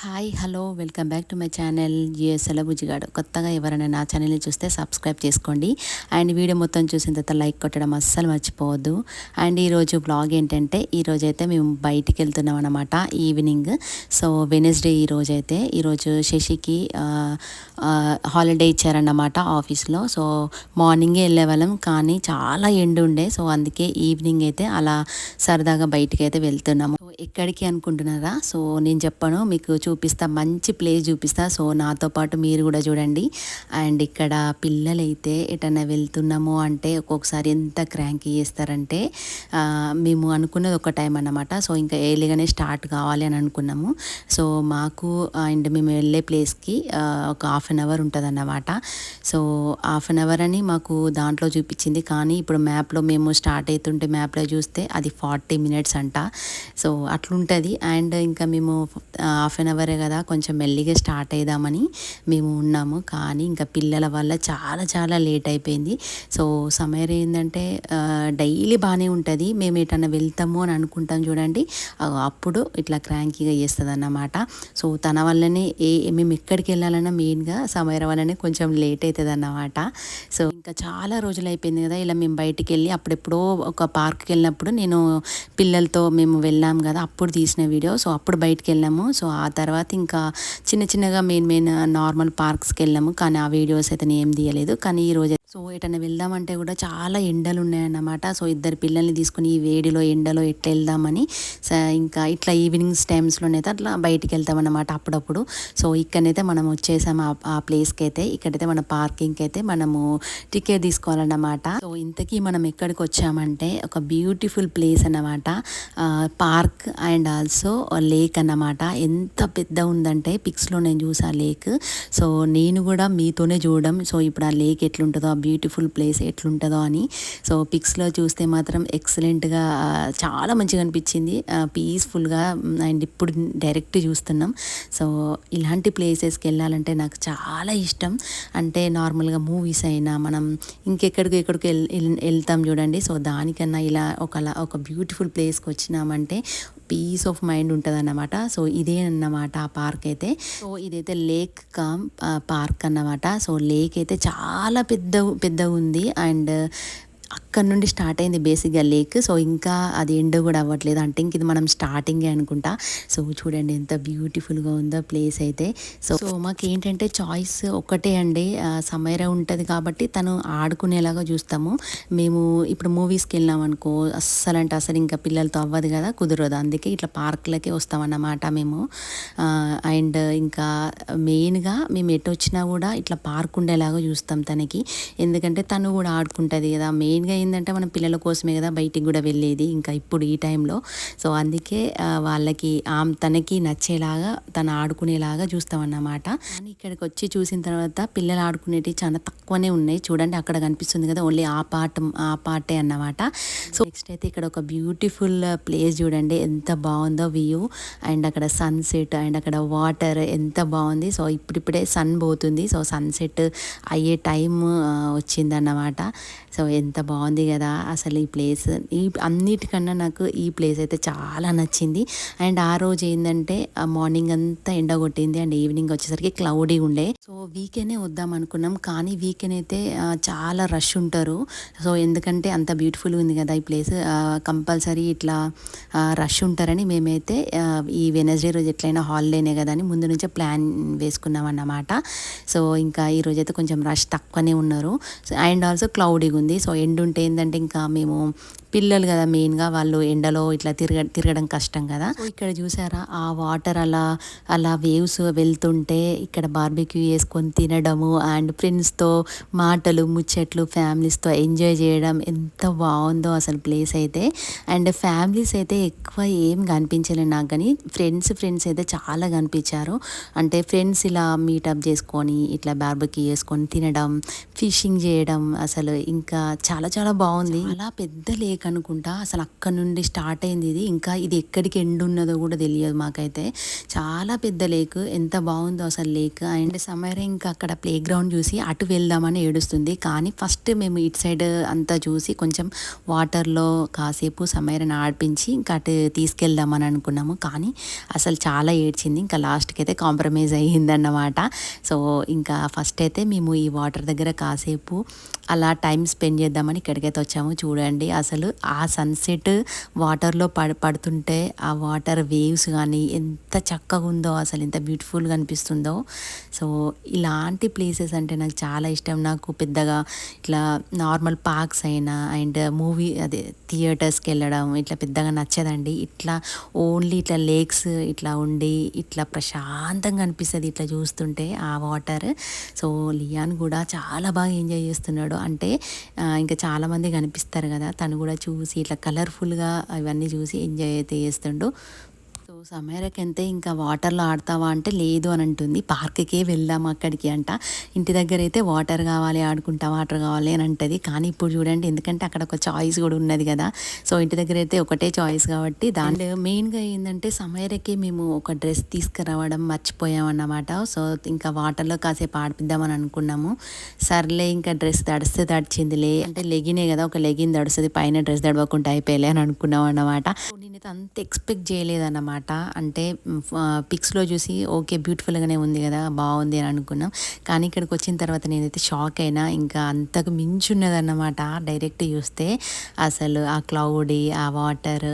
Hi hello welcome back to my channel GSL Bujjigadu. కొత్తగా ఎవరైనా నా ఛానల్ని చూస్తే సబ్స్క్రైబ్ చేసుకోండి. అండ్ వీడియో మొత్తం చూసిన తర్వాత లైక్ కొట్టడం అస్సలు మర్చిపోవద్దు. అండ్ ఈరోజు బ్లాగ్ ఏంటంటే ఈరోజైతే మేము బయటికి వెళ్తున్నాం అనమాట ఈవినింగ్. సో వెనస్డే ఈరోజు శశికి హాలిడే ఇచ్చారన్నమాట ఆఫీస్లో. సో మార్నింగే వెళ్ళేవాళ్ళం కానీ చాలా ఎండ ఉండే. సో అందుకే ఈవినింగ్ అయితే అలా సరదాగా బయటికి అయితే వెళ్తున్నాము. ఎక్కడికి అనుకుంటున్నారా? సో నేను చెప్పాను మీకు చూపిస్తా, మంచి ప్లేస్ చూపిస్తా. సో నాతో పాటు మీరు కూడా చూడండి. అండ్ ఇక్కడ పిల్లలైతే ఎటన్నా వెళ్తున్నాము అంటే ఒక్కొక్కసారి ఎంత క్రాంకీ చేస్తారంటే మేము అనుకున్నది ఒక టైం అన్నమాట. సో ఇంకా ఎర్లీగానే స్టార్ట్ కావాలి అని అనుకున్నాము. సో మాకు అండ్ మేము వెళ్ళే ప్లేస్కి ఒక హాఫ్ అన్ అవర్ ఉంటుంది అన్నమాట. సో హాఫ్ అన్ అవర్ అని మాకు దాంట్లో చూపించింది, కానీ ఇప్పుడు మ్యాప్లో మేము స్టార్ట్ అవుతుంటే మ్యాప్లో చూస్తే అది 40 మినిట్స్ అంట. సో అట్లుంటుంది. అండ్ ఇంకా మేము హాఫ్ అన్ అవరే కదా, కొంచెం మెల్లిగా స్టార్ట్ అవుదామని మేము ఉన్నాము. కానీ ఇంకా పిల్లల వల్ల చాలా చాలా లేట్ అయిపోయింది. సో సమయం ఏంటంటే డైలీ బాగానే ఉంటుంది, మేము ఎటన్నా వెళ్తాము అని అనుకుంటాం చూడండి, అప్పుడు ఇట్లా క్రాంకీగా చేస్తుంది అన్నమాట. సో తన వల్లనే మేము ఎక్కడికి వెళ్ళాలన్నా మెయిన్గా సమయం వల్లనే కొంచెం లేట్ అవుతుంది అన్నమాట. సో ఇంకా చాలా రోజులు అయిపోయింది కదా ఇలా మేము బయటికి వెళ్ళి. అప్పుడెప్పుడో ఒక పార్క్కి వెళ్ళినప్పుడు నేను పిల్లలతో మేము వెళ్ళాం కదా, అప్పుడు తీసిన వీడియో. సో అప్పుడు బయటికి వెళ్ళాము. సో ఆ తర్వాత ఇంకా చిన్న చిన్నగా మెయిన్ నార్మల్ పార్క్స్కి వెళ్ళాము, కానీ ఆ వీడియోస్ అయితే నేను ఏం తీయలేదు. కానీ ఈరోజు సో ఎటన్నా వెళ్దామంటే కూడా చాలా ఎండలు ఉన్నాయన్నమాట. సో ఇద్దరు పిల్లల్ని తీసుకుని ఈ వేడిలో ఎండలో ఎట్లా వెళ్దామని ఇంకా ఇట్లా ఈవినింగ్స్ టైమ్స్లోనైతే అట్లా బయటికి వెళ్తామన్నమాట అప్పుడప్పుడు. సో ఇక్కడనైతే మనం వచ్చేసాము ఆ ప్లేస్కి అయితే. ఇక్కడైతే మన పార్కింగ్కి అయితే మనము టికెట్ తీసుకోవాలన్నమాట. సో ఇంతకీ మనం ఎక్కడికి వచ్చామంటే ఒక బ్యూటిఫుల్ ప్లేస్ అన్నమాట, పార్క్ అండ్ ఆల్సో లేక్ అన్నమాట. ఎంత పెద్ద ఉందంటే పిక్స్లో నేను చూసా లేక్. సో నేను కూడా మీతోనే చూడడం, సో ఇప్పుడు ఆ లేక్ ఎట్లుంటుందో, ఆ బ్యూటిఫుల్ ప్లేస్ ఎట్లుంటుందో అని. సో పిక్స్లో చూస్తే మాత్రం ఎక్సలెంట్గా చాలా మంచిగా అనిపించింది, పీస్ఫుల్గా. అండ్ ఇప్పుడు డైరెక్ట్ చూస్తున్నాం. సో ఇలాంటి ప్లేసెస్కి వెళ్ళాలంటే నాకు చాలా ఇష్టం. అంటే నార్మల్గా మూవీస్ అయినా మనం ఎక్కడికి వెళ్తాం చూడండి. సో దానికన్నా ఇలా ఒక బ్యూటిఫుల్ ప్లేస్కి వచ్చినామంటే పీస్ ఆఫ్ మైండ్ ఉంటుంది అన్నమాట. సో ఇదే అన్నమాట ఆ పార్క్ అయితే. సో ఇదైతే లేక్ కమ్ పార్క్ అన్నమాట. సో లేక్ అయితే చాలా పెద్దగా ఉంది. అండ్ అక్కడ నుండి స్టార్ట్ అయింది బేసిక్గా లేక్. సో ఇంకా అది ఎండ్ కూడా అవ్వట్లేదు, అంటే ఇంక ఇది మనం స్టార్టింగే అనుకుంటా. సో చూడండి ఎంత బ్యూటిఫుల్గా ఉందో ప్లేస్ అయితే. సో మాకు ఏంటంటే చాయిస్ ఒక్కటే అండి, సమైర ఉంటుంది కాబట్టి తను ఆడుకునేలాగా చూస్తాము. మేము ఇప్పుడు మూవీస్కి వెళ్ళాం అనుకో అస్సలు ఇంకా పిల్లలతో అవ్వదు కదా, కుదరదు. అందుకే ఇట్లా పార్క్లకే వస్తామన్నమాట మేము. అండ్ ఇంకా మెయిన్గా మేము ఎటు వచ్చినా కూడా ఇట్లా పార్క్ ఉండేలాగా చూస్తాం తనకి, ఎందుకంటే తను కూడా ఆడుకుంటుంది కదా. మెయిన్గా ఏంటంటే మనం పిల్లల కోసమే కదా బయటికి కూడా వెళ్ళేది ఇంకా ఇప్పుడు ఈ టైంలో. సో అందుకే వాళ్ళకి తనకి నచ్చేలాగా తను ఆడుకునేలాగా చూస్తామన్నమాట. కానీ ఇక్కడికి వచ్చి చూసిన తర్వాత పిల్లలు ఆడుకునేవి చాలా తక్కువనే ఉన్నాయి. చూడండి అక్కడ కనిపిస్తుంది కదా, ఓన్లీ ఆ పార్టే అన్నమాట. సో నెక్స్ట్ అయితే ఇక్కడ ఒక బ్యూటిఫుల్ ప్లేస్ చూడండి ఎంత బాగుందో వ్యూ. అండ్ అక్కడ సన్సెట్ అండ్ అక్కడ వాటర్ ఎంత బాగుంది. సో ఇప్పుడిప్పుడే సన్ పోతుంది. సో సన్సెట్ అయ్యే టైం వచ్చిందన్నమాట. సో ఎంత బాగుంది కదా అసలు ఈ ప్లేస్. అన్నిటికన్నా నాకు ఈ ప్లేస్ అయితే చాలా నచ్చింది. అండ్ ఆ రోజు ఏంటంటే మార్నింగ్ అంతా ఎండ కొట్టింది అండ్ ఈవినింగ్ వచ్చేసరికి క్లౌడీ ఉండే. సో వీకెండే వద్దాం అనుకున్నాం, కానీ వీకెండ్ అయితే చాలా రష్ ఉంటారు. సో ఎందుకంటే అంత బ్యూటిఫుల్ ఉంది కదా ఈ ప్లేస్, కంపల్సరీ ఇట్లా రష్ ఉంటారని మేమైతే ఈ వెనస్డే రోజు ఎట్లయినా హాలిడేనే కదా అని ముందు నుంచే ప్లాన్ వేసుకున్నాం అన్నమాట. సో ఇంకా ఈరోజు అయితే కొంచెం రష్ తక్కువనే ఉన్నారు. అండ్ ఆల్సో క్లౌడీగా ఉంది. సో ఎండ్ ఉంటే ఏంటంటే ఇంకా మేము పిల్లలు కదా మెయిన్గా, వాళ్ళు ఎండలో ఇట్లా తిరగడం కష్టం కదా. సో ఇక్కడ చూసారా ఆ వాటర్ అలా వేవ్స్ వెళ్తుంటే ఇక్కడ బార్బెక్యూ చేసుకొని తినడము అండ్ ఫ్రెండ్స్తో మాటలు ముచ్చట్లు ఫ్యామిలీస్తో ఎంజాయ్ చేయడం ఎంత బాగుందో అసలు ప్లేస్ అయితే. అండ్ ఫ్యామిలీస్ అయితే ఎక్కువ ఏం కనిపించలేదు నాకు, కానీ ఫ్రెండ్స్ అయితే చాలా కనిపించారు. అంటే ఫ్రెండ్స్ ఇలా మీటప్ చేసుకొని ఇట్లా బార్బెక్యూ చేసుకొని తినడం, ఫిషింగ్ చేయడం, అసలు ఇంకా చాలా చాలా బాగుంది. చాలా పెద్ద లేక్ అనుకుంటా. అసలు అక్కడ నుండి స్టార్ట్ అయింది ఇది. ఇంకా ఇది ఎక్కడికి ఎండ్ ఉన్నదో కూడా తెలియదు మాకైతే. చాలా పెద్ద లేక్, ఎంత బాగుందో అసలు లేక్. అండ్ సమైర ఇంకా అక్కడ ప్లే గ్రౌండ్ చూసి అటు వెళ్దామని ఏడుస్తుంది. కానీ ఫస్ట్ మేము ఇటు సైడ్ అంతా చూసి కొంచెం వాటర్లో కాసేపు సమైరని ఆడిపించి ఇంకా అటు తీసుకెళ్దామని అనుకున్నాము. కానీ అసలు చాలా ఏడ్చింది. ఇంకా లాస్ట్కి అయితే కాంప్రమైజ్ అయ్యిందన్నమాట. సో ఇంకా ఫస్ట్ అయితే మేము ఈ వాటర్ దగ్గర కాసేపు అలా టైం స్పెండ్ చేద్దామని ఇక్కడికైతే వచ్చాము. చూడండి అసలు ఆ సన్సెట్ వాటర్లో పడుతుంటే ఆ వాటర్ వేవ్స్ కానీ ఎంత చక్కగా ఉందో, అసలు ఎంత బ్యూటిఫుల్గా అనిపిస్తుందో. సో ఇలాంటి ప్లేసెస్ అంటే నాకు చాలా ఇష్టం. నాకు పెద్దగా ఇట్లా నార్మల్ పార్క్స్ అయినా అండ్ మూవీ అదే థియేటర్స్కి వెళ్ళడం ఇట్లా పెద్దగా నచ్చదండి. ఇట్లా ఓన్లీ ఇట్లా లేక్స్ ఇట్లా ఉండి ఇట్లా ప్రశాంతంగా అనిపిస్తుంది ఇట్లా చూస్తుంటే ఆ వాటర్. సో లియాన్ కూడా చాలా బాగా ఎంజాయ్ చేస్తున్నాడు. అంటే ఇంకా చాలామంది కనిపిస్తారు కదా, తను కూడా చూసి ఇట్లా కలర్ఫుల్గా అవన్నీ చూసి ఎంజాయ్ అయితే చేస్తుండు. సో సమైరకి అంతే ఇంకా వాటర్లో ఆడతావా అంటే లేదు అని అంటుంది. పార్క్కే వెళ్దాం అక్కడికి అంట. ఇంటి దగ్గర అయితే వాటర్ కావాలి, ఆడుకుంటా వాటర్ కావాలి అని అంటది. కానీ ఇప్పుడు చూడండి, ఎందుకంటే అక్కడ ఒక చాయిస్ కూడా ఉన్నది కదా. సో ఇంటి దగ్గర అయితే ఒకటే చాయిస్ కాబట్టి దాని మెయిన్గా ఏంటంటే సమైరకి మేము ఒక డ్రెస్ తీసుకురావడం మర్చిపోయామన్నమాట. సో ఇంకా వాటర్లో కాసేపు ఆడిపిద్దామని అనుకున్నాము. సర్లే ఇంకా డ్రెస్ తడిచిందిలే అంటే లెగినే కదా, ఒక లెగిన్ తడుస్తుంది, పైన డ్రెస్ తడవకుండా అయిపోయలే అని అనుకున్నాం అన్నమాట. నేనైతే అంత ఎక్స్పెక్ట్ చేయలేదన్నమాట. అంటే పిక్స్లో చూసి ఓకే బ్యూటిఫుల్గానే ఉంది కదా, బాగుంది అని అనుకున్నాం. కానీ ఇక్కడికి వచ్చిన తర్వాత నేనైతే షాక్ అయినా. ఇంకా అంతకు మించి ఉన్నదన్నమాట. డైరెక్ట్ చూస్తే అసలు ఆ క్లౌడీ, ఆ వాటర్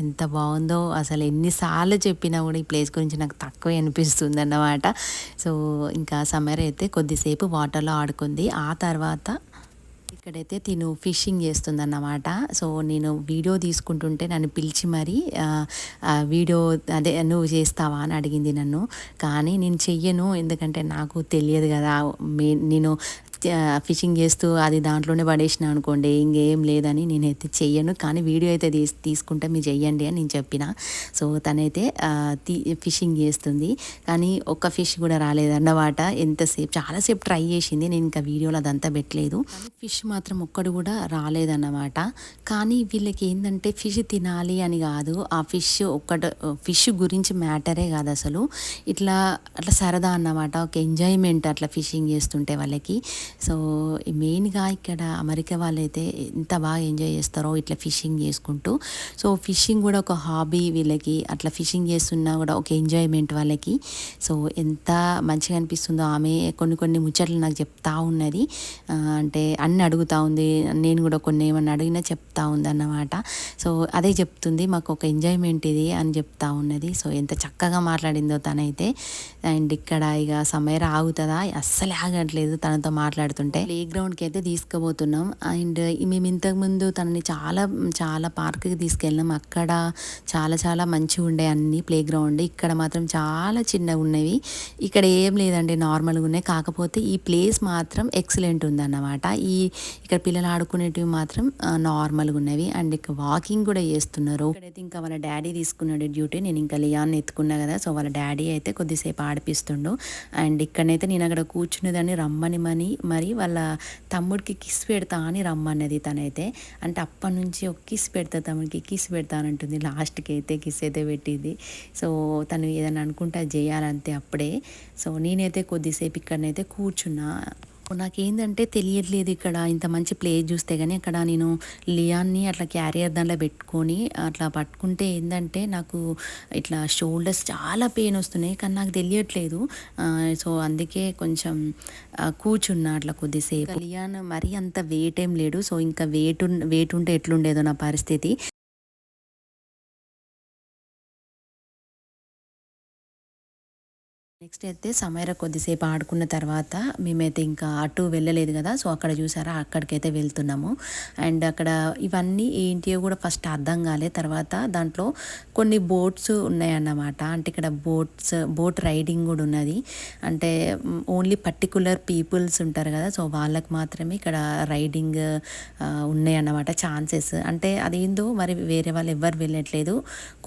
ఎంత బాగుందో. అసలు ఎన్నిసార్లు చెప్పినా కూడా ఈ ప్లేస్ గురించి నాకు తక్కువే అనిపిస్తుంది అన్నమాట. సో ఇంకా సమ్మర్ అయితే కొద్దిసేపు వాటర్లో ఆడుకుంది. ఆ తర్వాత ఇక్కడైతే తిను ఫిషింగ్ చేస్తుందన్నమాట. సో నేను వీడియో తీసుకుంటుంటే నన్ను పిలిచి మరీ వీడియో అదే నువ్వు చేస్తావా అని అడిగింది నన్ను. కానీ నేను చెయ్యను, ఎందుకంటే నాకు తెలియదు కదా. నేను ఫిషింగ్ చేస్తూ అది దాంట్లోనే పడేసిన అనుకోండి, ఇంకేం లేదని నేనైతే చెయ్యను. కానీ వీడియో అయితే తీసుకుంటే మీరు చెయ్యండి అని నేను చెప్పిన. సో తనైతే ఫిషింగ్ చేస్తుంది. కానీ ఒక్క ఫిష్ కూడా రాలేదన్నమాట. ఎంతసేపు చాలాసేపు ట్రై చేసింది, నేను ఇంకా వీడియోలో అదంతా పెట్టలేదు. కానీ ఫిష్ మాత్రం ఒక్కడు కూడా రాలేదన్నమాట. కానీ వీళ్ళకి ఏంటంటే ఫిష్ తినాలి అని కాదు, ఆ ఫిష్ గురించి మ్యాటరే కాదు అసలు. అట్లా సరదా అన్నమాట, ఒక ఎంజాయ్మెంట్ అట్లా ఫిషింగ్ చేస్తుంటే వాళ్ళకి. సో మెయిన్గా ఇక్కడ అమెరికా వాళ్ళైతే ఎంత బాగా ఎంజాయ్ చేస్తారో ఇట్లా ఫిషింగ్ చేసుకుంటూ. సో ఫిషింగ్ కూడా ఒక హాబీ వీళ్ళకి. అట్లా ఫిషింగ్ చేస్తున్నా కూడా ఒక ఎంజాయ్మెంట్ వాళ్ళకి. సో ఎంత మంచిగా అనిపిస్తుందో. ఆమె కొన్ని ముచ్చట్లు నాకు చెప్తా ఉన్నది. అంటే అన్నీ అడుగుతూ ఉంది, నేను కూడా కొన్ని ఏమన్నా అడిగినా చెప్తా ఉంది అన్నమాట. సో అదే చెప్తుంది, మాకు ఒక ఎంజాయ్మెంట్ ఇది అని చెప్తా ఉన్నది. సో ఎంత చక్కగా మాట్లాడిందో తనైతే. అండ్ ఇక్కడ ఇక సమైర ఆగుతుందా, అస్సలు ఆగట్లేదు తనతో మాట్లాడుతుంటే. ప్లే గ్రౌండ్కి అయితే తీసుకుపోతున్నాం. అండ్ మేము ఇంతకుముందు తనని చాలా పార్క్కి తీసుకెళ్ళినాం. అక్కడ చాలా మంచిగా ఉండే అన్ని ప్లే గ్రౌండ్. ఇక్కడ మాత్రం చాలా చిన్నగా ఉన్నవి. ఇక్కడ ఏం లేదండి, నార్మల్గా ఉన్నాయి. కాకపోతే ఈ ప్లేస్ మాత్రం ఎక్సలెంట్ ఉందన్నమాట. ఇక్కడ పిల్లలు ఆడుకునేటివి మాత్రం నార్మల్గా ఉన్నవి. అండ్ ఇక్కడ వాకింగ్ కూడా చేస్తున్నారు. ఇక్కడైతే ఇంకా వాళ్ళ డాడీ తీసుకున్నాడు డ్యూటీ. నేను ఇంకా లియాన్ని ఎత్తుకున్నా కదా, సో వాళ్ళ డాడీ అయితే కొద్దిసేపు ఆడిపిస్తుండు. అండ్ ఇక్కడనైతే నేను అక్కడ కూర్చునేదాన్ని, రమ్మని మరి వాళ్ళ తమ్ముడికి కిస్ పెడతా అని రమ్మన్నది తనైతే. అంటే అప్పటి నుంచి ఒక కిస్ పెడతా, తమ్ముడికి కిస్ పెడతానంటుంది. లాస్ట్కి అయితే కిస్ అయితే పెట్టింది. సో తను ఏదైనా అనుకుంటే అది చేయాలంతే అప్పుడే. సో నేనైతే కొద్దిసేపు ఇక్కడనైతే కూర్చున్నా. నాకేందంటే తెలియట్లేదు, ఇక్కడ ఇంత మంచి ప్లేస్ చూస్తే కానీ అక్కడ నేను లియాన్ని అట్లా క్యారియర్ దాంట్లో పెట్టుకొని అట్లా పట్టుకుంటే ఏంటంటే నాకు ఇట్లా షోల్డర్స్ చాలా పెయిన్ వస్తున్నాయి. కానీ నాకు తెలియట్లేదు. సో అందుకే కొంచెం కూర్చున్నా అట్లా కొద్దిసేపు. లియాన్ మరీ అంత వెయిట్ ఏం లేడు. సో ఇంకా వెయిట్ ఉంటే ఎట్లుండేదో నా పరిస్థితి. నెక్స్ట్ అయితే సమైర కొద్దిసేపు ఆడుకున్న తర్వాత మేమైతే ఇంకా అటు వెళ్ళలేదు కదా. సో అక్కడ చూసారా, అక్కడికైతే వెళ్తున్నాము. అండ్ అక్కడ ఇవన్నీ ఏంటియో కూడా ఫస్ట్ అర్థం కాలే. తర్వాత దాంట్లో కొన్ని బోట్స్ ఉన్నాయన్నమాట. అంటే ఇక్కడ బోట్ రైడింగ్ కూడా ఉన్నది. అంటే ఓన్లీ పర్టికులర్ పీపుల్స్ ఉంటారు కదా, సో వాళ్ళకి మాత్రమే ఇక్కడ రైడింగ్ ఉన్నాయన్నమాట ఛాన్సెస్. అంటే అదేందో మరి వేరే వాళ్ళు ఎవ్వరు వెళ్ళట్లేదు,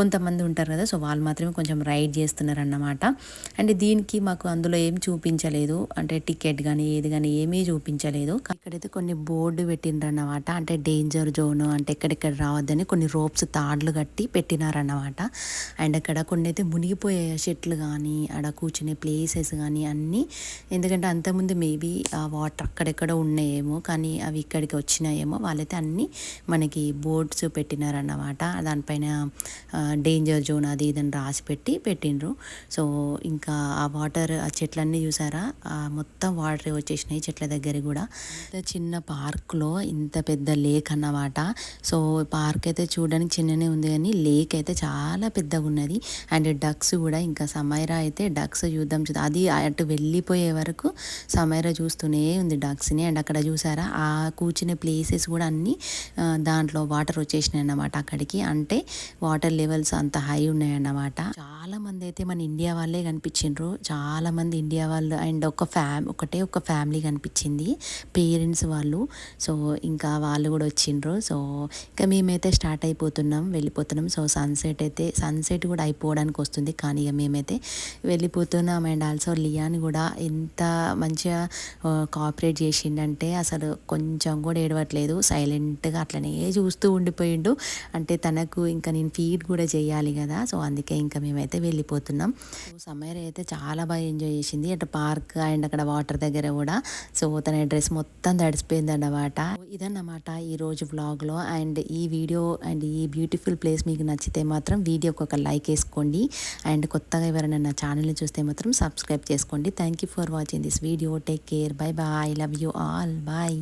కొంతమంది ఉంటారు కదా, సో వాళ్ళు మాత్రమే కొంచెం రైడ్ చేస్తున్నారు అన్నమాట. అండ్ దీనికి మాకు అందులో ఏం చూపించలేదు, అంటే టికెట్ కానీ ఏది కానీ ఏమీ చూపించలేదు. ఇక్కడైతే కొన్ని బోర్డు పెట్టిండ్రన్నమాట, అంటే డేంజర్ జోన్, అంటే ఎక్కడెక్కడ రావద్దని కొన్ని రోప్స్ తాడ్లు కట్టి పెట్టినారన్నమాట. అండ్ అక్కడ కొన్ని అయితే మునిగిపోయే చెట్లు కానీ ఆడ కూర్చునే ప్లేసెస్ కానీ అన్నీ, ఎందుకంటే అంతకుముందు మేబీ ఆ వాటర్ అక్కడెక్కడ ఉన్నాయేమో కానీ అవి ఇక్కడికి వచ్చినాయేమో, వాళ్ళైతే అన్నీ మనకి బోర్డ్స్ పెట్టినారన్నమాట. దానిపైన డేంజర్ జోన్ అది ఇదని రాసి పెట్టిండ్రు. సో ఇంకా ఆ వాటర్, ఆ చెట్లన్నీ చూసారా, మొత్తం వాటర్ వచ్చేసినాయి చెట్ల దగ్గర కూడా. ఇంత చిన్న పార్క్లో ఇంత పెద్ద లేక్ అన్నమాట. సో పార్క్ అయితే చూడడానికి చిన్ననే ఉంది కానీ లేక్ అయితే చాలా పెద్దగా ఉన్నది. అండ్ డక్స్ కూడా, ఇంకా సమైరా అయితే డక్స్ చూద్దాం అది అటు వెళ్ళిపోయే వరకు సమైరా చూస్తూనే ఉంది డక్స్ని. అండ్ అక్కడ చూసారా ఆ కూర్చునే ప్లేసెస్ కూడా అన్నీ దాంట్లో వాటర్ వచ్చేసినాయి అన్నమాట అక్కడికి, అంటే వాటర్ లెవెల్స్ అంత హై ఉన్నాయన్నమాట. చాలా మంది అయితే మన ఇండియా వాళ్ళే కనిపించిండ్రు, చాలా మంది ఇండియా వాళ్ళు. అండ్ ఒకటే ఒక ఫ్యామిలీ కనిపించింది, పేరెంట్స్ వాళ్ళు. సో ఇంకా వాళ్ళు కూడా వచ్చిండ్రు. సో ఇంకా మేమైతే స్టార్ట్ అయిపోతున్నాం, వెళ్ళిపోతున్నాం. సో సన్సెట్ కూడా అయిపోవడానికి వస్తుంది, కానీ ఇక మేమైతే వెళ్ళిపోతున్నాం. అండ్ ఆల్సో లియాన్ కూడా ఎంత మంచిగా కోఆపరేట్ చేసిండంటే అసలు కొంచెం కూడా ఏడవట్లేదు, సైలెంట్గా అట్లనే చూస్తూ ఉండిపోయిండు. అంటే తనకు ఇంకా నేను ఫీడ్ కూడా చేయాలి కదా, సో అందుకే ఇంకా మేమైతే వెళ్ళిపోతున్నాం. సో సమ్మర్ అయితే చాలా బాగా ఎంజాయ్ చేసింది అటు పార్క్ అండ్ అక్కడ వాటర్ దగ్గర కూడా. సో తన డ్రెస్ మొత్తం తడిసిపోయింది అన్నమాట. ఇదన్నమాట ఈరోజు వ్లాగ్లో. అండ్ ఈ వీడియో అండ్ ఈ బ్యూటిఫుల్ ప్లేస్ మీకు నచ్చితే మాత్రం వీడియోకి ఒక లైక్ వేసుకోండి. అండ్ కొత్తగా ఎవరైనా నా ఛానల్ని చూస్తే మాత్రం సబ్స్క్రైబ్ చేసుకోండి. Thank you for watching this video. Take care, bye bye, love you all, bye.